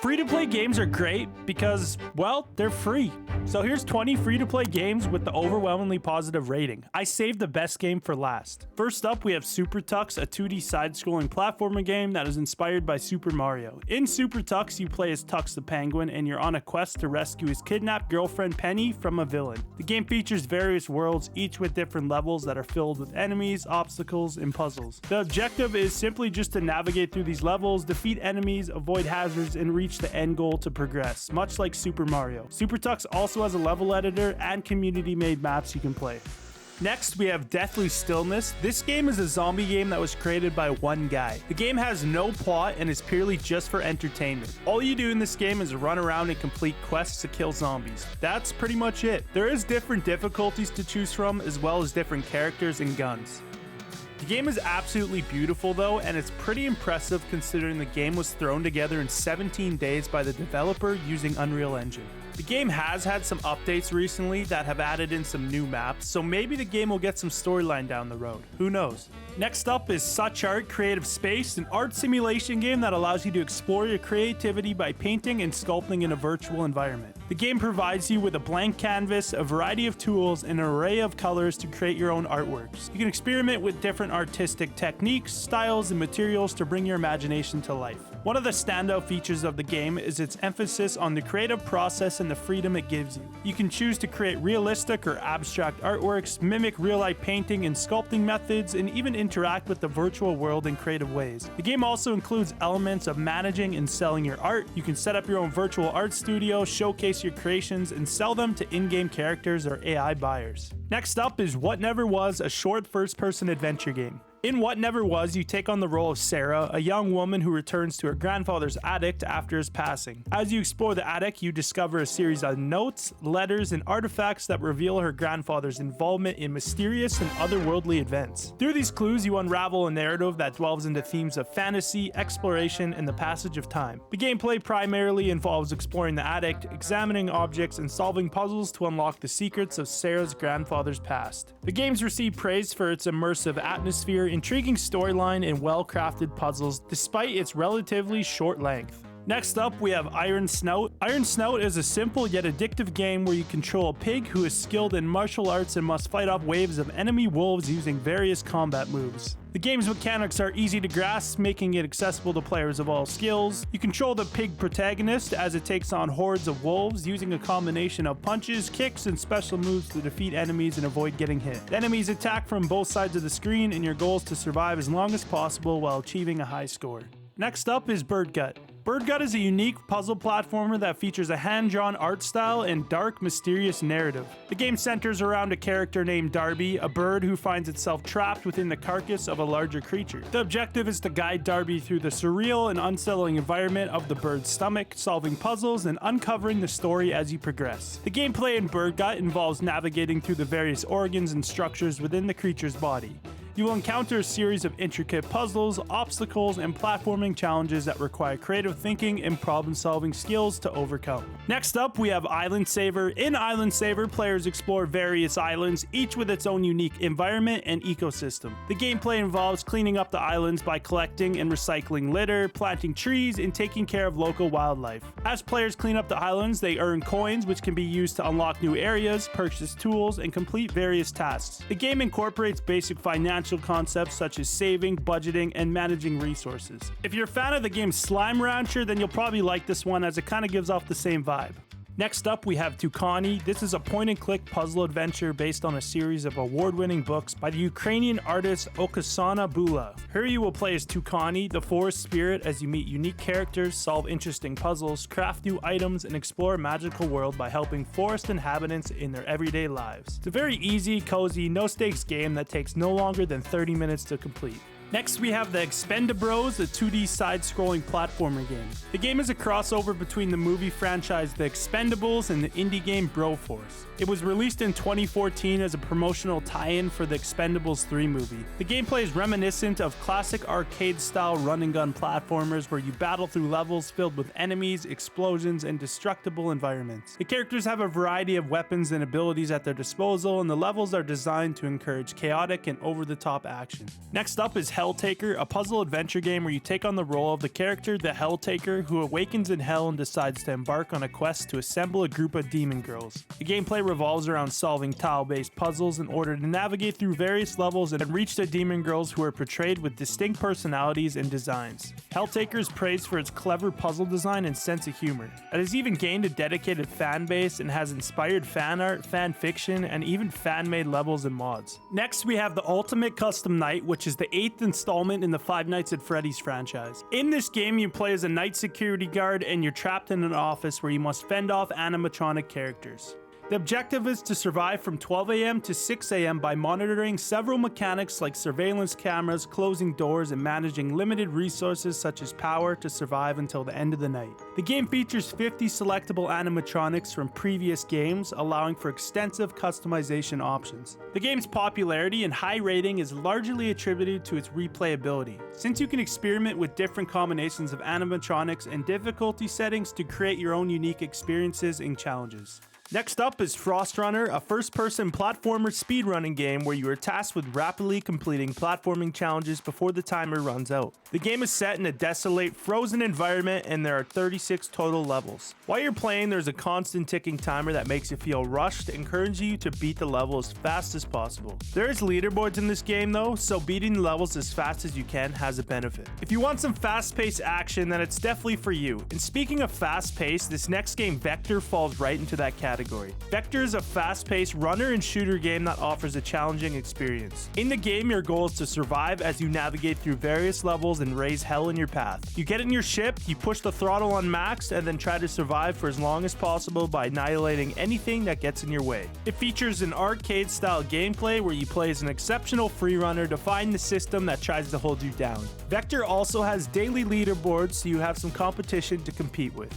Free-to-play games are great because, well, they're free. So here's 20 free-to-play games with the overwhelmingly positive rating. I saved the best game for last. First up, we have SuperTux, a 2D side-scrolling platformer game that is inspired by Super Mario. In SuperTux, you play as Tux the Penguin, and you're on a quest to rescue his kidnapped girlfriend Penny from a villain. The game features various worlds, each with different levels that are filled with enemies, obstacles, and puzzles. The objective is simply just to navigate through these levels, defeat enemies, avoid hazards, and reach the end goal to progress, much like Super Mario. SuperTux also has a level editor and community-made maps you can play. Next, we have Deathly Stillness. This game is a zombie game that was created by one guy. The game has no plot and is purely just for entertainment. All you do in this game is run around and complete quests to kill zombies. That's pretty much it. There is different difficulties to choose from, as well as different characters and guns. The game is absolutely beautiful though, and it's pretty impressive considering the game was thrown together in 17 days by the developer using Unreal Engine. The game has had some updates recently that have added in some new maps, so maybe the game will get some storyline down the road. Who knows? Next up is SuchArt Creative Space, an art simulation game that allows you to explore your creativity by painting and sculpting in a virtual environment. The game provides you with a blank canvas, a variety of tools, and an array of colors to create your own artworks. You can experiment with different artistic techniques, styles, and materials to bring your imagination to life. One of the standout features of the game is its emphasis on the creative process and the freedom it gives you. You can choose to create realistic or abstract artworks, mimic real-life painting and sculpting methods, and even interact with the virtual world in creative ways. The game also includes elements of managing and selling your art. You can set up your own virtual art studio, showcase your creations, and sell them to in-game characters or AI buyers. Next up is What Never Was, a short first-person adventure game. In What Never Was, you take on the role of Sarah, a young woman who returns to her grandfather's attic after his passing. As you explore the attic, you discover a series of notes, letters, and artifacts that reveal her grandfather's involvement in mysterious and otherworldly events. Through these clues, you unravel a narrative that delves into themes of fantasy, exploration, and the passage of time. The gameplay primarily involves exploring the attic, examining objects, and solving puzzles to unlock the secrets of Sarah's grandfather's past. The game's received praise for its immersive atmosphere, intriguing storyline, and well-crafted puzzles despite its relatively short length. Next up, we have Iron Snout. Iron Snout is a simple yet addictive game where you control a pig who is skilled in martial arts and must fight off waves of enemy wolves using various combat moves. The game's mechanics are easy to grasp, making it accessible to players of all skills. You control the pig protagonist as it takes on hordes of wolves, using a combination of punches, kicks, and special moves to defeat enemies and avoid getting hit. The enemies attack from both sides of the screen, and your goal is to survive as long as possible while achieving a high score. Next up is BirdGut. BirdGut is a unique puzzle platformer that features a hand-drawn art style and dark, mysterious narrative. The game centers around a character named Darby, a bird who finds itself trapped within the carcass of a larger creature. The objective is to guide Darby through the surreal and unsettling environment of the bird's stomach, solving puzzles and uncovering the story as you progress. The gameplay in BirdGut involves navigating through the various organs and structures within the creature's body. You will encounter a series of intricate puzzles, obstacles, and platforming challenges that require creative thinking and problem-solving skills to overcome. Next up, we have Island Saver. In Island Saver, players explore various islands, each with its own unique environment and ecosystem. The gameplay involves cleaning up the islands by collecting and recycling litter, planting trees, and taking care of local wildlife. As players clean up the islands, they earn coins, which can be used to unlock new areas, purchase tools, and complete various tasks. The game incorporates basic financial concepts such as saving, budgeting, and managing resources. If you're a fan of the game Slime Rancher, then you'll probably like this one as it kind of gives off the same vibe. Next up, we have Tukoni. This is a point-and-click puzzle adventure based on a series of award-winning books by the Ukrainian artist Oksana Bula. Here you will play as Tukoni, the forest spirit, as you meet unique characters, solve interesting puzzles, craft new items, and explore a magical world by helping forest inhabitants in their everyday lives. It's a very easy, cozy, no-stakes game that takes no longer than 30 minutes to complete. Next, we have the Expendabros, a 2D side-scrolling platformer game. The game is a crossover between the movie franchise The Expendables and the indie game Broforce. It was released in 2014 as a promotional tie-in for the Expendables 3 movie. The gameplay is reminiscent of classic arcade-style run-and-gun platformers where you battle through levels filled with enemies, explosions, and destructible environments. The characters have a variety of weapons and abilities at their disposal, and the levels are designed to encourage chaotic and over-the-top action. Next up is HellTaker. HellTaker, a puzzle adventure game where you take on the role of the character, the HellTaker, who awakens in hell and decides to embark on a quest to assemble a group of demon girls. The gameplay revolves around solving tile-based puzzles in order to navigate through various levels and reach the demon girls who are portrayed with distinct personalities and designs. HellTaker is praised for its clever puzzle design and sense of humor. It has even gained a dedicated fan base and has inspired fan art, fan fiction, and even fan-made levels and mods. Next, we have the Ultimate Custom Night, which is the 8th installment in the Five Nights at Freddy's franchise. In this game, you play as a night security guard and you're trapped in an office where you must fend off animatronic characters. The objective is to survive from 12 AM to 6 AM by monitoring several mechanics like surveillance cameras, closing doors, and managing limited resources such as power to survive until the end of the night. The game features 50 selectable animatronics from previous games, allowing for extensive customization options. The game's popularity and high rating is largely attributed to its replayability, since you can experiment with different combinations of animatronics and difficulty settings to create your own unique experiences and challenges. Next up is Frost Runner, a first-person platformer speedrunning game where you are tasked with rapidly completing platforming challenges before the timer runs out. The game is set in a desolate, frozen environment and there are 36 total levels. While you're playing, there's a constant ticking timer that makes you feel rushed, encouraging you to beat the level as fast as possible. There is leaderboards in this game though, so beating the levels as fast as you can has a benefit. If you want some fast-paced action, then it's definitely for you. And speaking of fast-paced, this next game, Vecter, falls right into that category. Vecter is a fast-paced runner and shooter game that offers a challenging experience. In the game, your goal is to survive as you navigate through various levels and raise hell in your path. You get in your ship, you push the throttle on max, and then try to survive for as long as possible by annihilating anything that gets in your way. It features an arcade-style gameplay where you play as an exceptional freerunner defying the system that tries to hold you down. Vecter also has daily leaderboards, so you have some competition to compete with.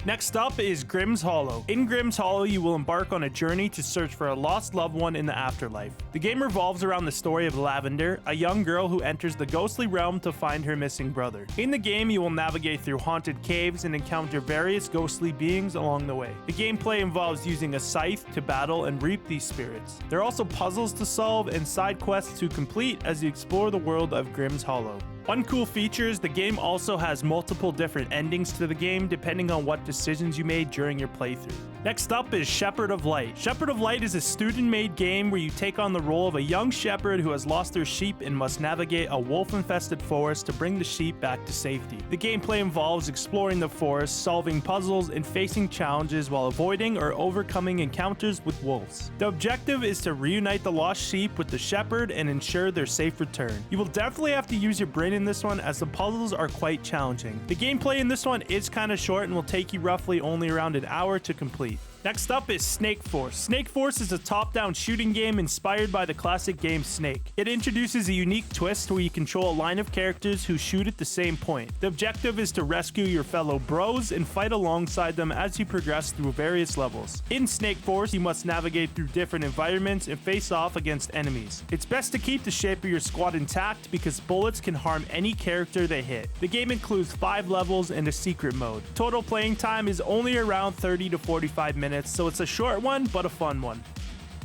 Next up is Grimm's Hollow. In Grimm's Hollow, you will embark on a journey to search for a lost loved one in the afterlife. The game revolves around the story of Lavender, a young girl who enters the ghostly realm to find her missing brother. In the game, you will navigate through haunted caves and encounter various ghostly beings along the way. The gameplay involves using a scythe to battle and reap these spirits. There are also puzzles to solve and side quests to complete as you explore the world of Grimm's Hollow. One cool feature is the game also has multiple different endings to the game depending on what decisions you made during your playthrough. Next up is Shepherd of Light. Shepherd of Light is a student-made game where you take on the role of a young shepherd who has lost their sheep and must navigate a wolf-infested forest to bring the sheep back to safety. The gameplay involves exploring the forest, solving puzzles, and facing challenges while avoiding or overcoming encounters with wolves. The objective is to reunite the lost sheep with the shepherd and ensure their safe return. You will definitely have to use your brain in this one as the puzzles are quite challenging. The gameplay in this one is kind of short and will take you roughly only around an hour to complete. Next up is Snake Force. Snake Force is a top-down shooting game inspired by the classic game Snake. It introduces a unique twist where you control a line of characters who shoot at the same point. The objective is to rescue your fellow bros and fight alongside them as you progress through various levels. In Snake Force, you must navigate through different environments and face off against enemies. It's best to keep the shape of your squad intact because bullets can harm any character they hit. The game includes 5 levels and a secret mode. Total playing time is only around 30 to 45 minutes. So it's a short one, but a fun one.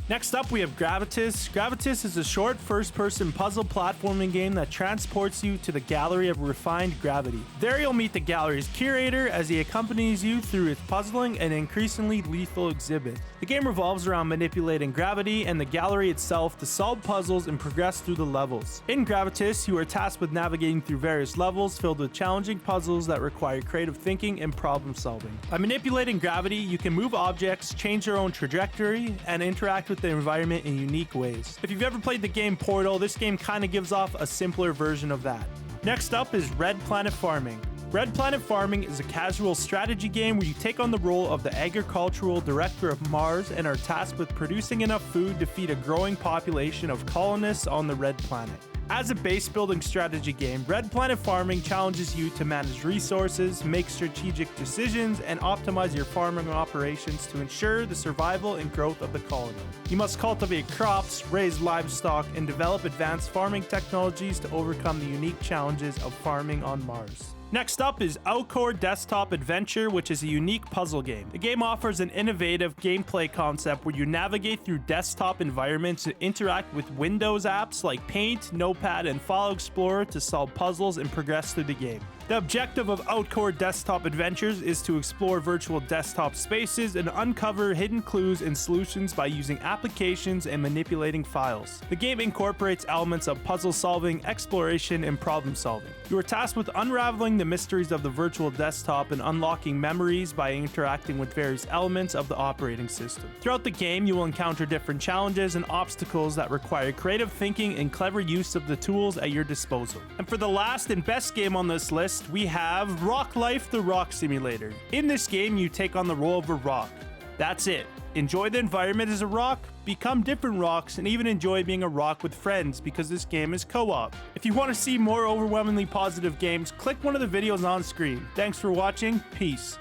Next up, we have Gravitas. Gravitas is a short first-person puzzle platforming game that transports you to the Gallery of Refined Gravity. There you'll meet the gallery's curator as he accompanies you through its puzzling and increasingly lethal exhibit. The game revolves around manipulating gravity and the gallery itself to solve puzzles and progress through the levels. In Gravitas, you are tasked with navigating through various levels filled with challenging puzzles that require creative thinking and problem solving. By manipulating gravity, you can move objects, change your own trajectory, and interact with the environment in unique ways. If you've ever played the game Portal, this game kind of gives off a simpler version of that. Next up is Red Planet Farming. Red Planet Farming is a casual strategy game where you take on the role of the agricultural director of Mars and are tasked with producing enough food to feed a growing population of colonists on the Red Planet. As a base-building strategy game, Red Planet Farming challenges you to manage resources, make strategic decisions, and optimize your farming operations to ensure the survival and growth of the colony. You must cultivate crops, raise livestock, and develop advanced farming technologies to overcome the unique challenges of farming on Mars. Next up is Outcore Desktop Adventure, which is a unique puzzle game. The game offers an innovative gameplay concept where you navigate through desktop environments and interact with Windows apps like Paint, Notepad, and File Explorer to solve puzzles and progress through the game. The objective of Outcore Desktop Adventures is to explore virtual desktop spaces and uncover hidden clues and solutions by using applications and manipulating files. The game incorporates elements of puzzle solving, exploration, and problem solving. You are tasked with unraveling the mysteries of the virtual desktop and unlocking memories by interacting with various elements of the operating system. Throughout the game, you will encounter different challenges and obstacles that require creative thinking and clever use of the tools at your disposal. And for the last and best game on this list, we have Rock Life: The Rock Simulator. In this game, you take on the role of a rock. That's it. Enjoy the environment as a rock, become different rocks, and even enjoy being a rock with friends because this game is co-op. If you want to see more overwhelmingly positive games, click one of the videos on screen. Thanks for watching. Peace.